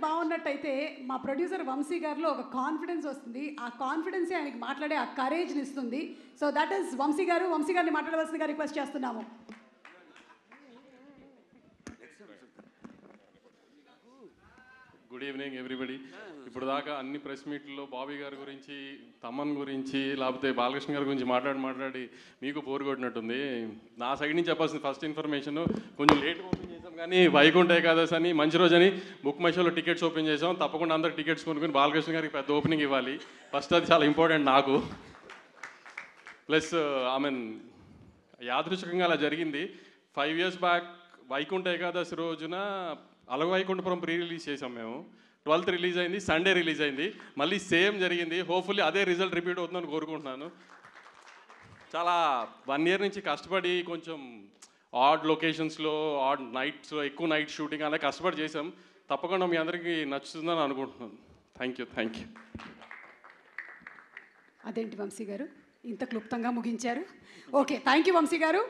బాగున్నట్టయితే మా ప్రొడ్యూసర్ వంశీ గారిలో ఒక కాన్ఫిడెన్స్ వస్తుంది. ఆ కాన్ఫిడెన్సే ఆయనకి మాట్లాడే ఆ కరేజ్ని ఇస్తుంది. సో దట్ ఈస్ వంశీ గారు. వంశీ గారిని మాట్లాడవలసిందిగా రిక్వెస్ట్ చేస్తున్నాము. Good evening everybody. ఇప్పుడు దాకా అన్ని ప్రెస్ మీట్లలో బాబీ గారి గురించి, తమన్ గురించి, లేకపోతే బాలకృష్ణ గారి గురించి మాట్లాడి మీకు బోర్ కొట్టినట్టుంది. నా సైడ్ నుంచి చెప్పాల్సిన ఫస్ట్ ఇన్ఫర్మేషన్, కొంచెం లేట్ ఓపెన్ చేసాం కానీ వైకుంఠ ఏకాదశి అని మంచి రోజని బుక్ మై షోలో టికెట్స్ ఓపెన్ చేసాం. తప్పకుండా అందరు టికెట్స్ కొనుక్కొని బాలకృష్ణ గారికి పెద్ద ఓపెనింగ్ ఇవ్వాలి. ఫస్ట్ అది చాలా ఇంపార్టెంట్ నాకు. ప్లస్ యాదృచ్ఛికంగా అలా జరిగింది. 5 years బ్యాక్ వైకుంఠ ఏకాదశి రోజున అలవైకుంఠపురం ప్రీ రిలీజ్ చేసాం మేము. 12th రిలీజ్ అయింది, సండే రిలీజ్ అయింది. మళ్ళీ సేమ్ జరిగింది. హోప్ఫుల్లీ అదే రిజల్ట్ రిపీట్ అవుతుందని కోరుకుంటున్నాను. చాలా 1 year నుంచి కష్టపడి కొంచెం ఆడ్ లొకేషన్స్లో, ఆడ్ నైట్స్లో, ఎక్కువ నైట్ షూటింగ్ అలా కష్టపడి చేసాం. తప్పకుండా మీ అందరికీ నచ్చుతుందని అనుకుంటున్నాను. Thank you. అదేంటి వంశీ గారు ఇంత క్లుప్తంగా ముగించారు? ఓకే, థ్యాంక్ యూ వంశీ గారు.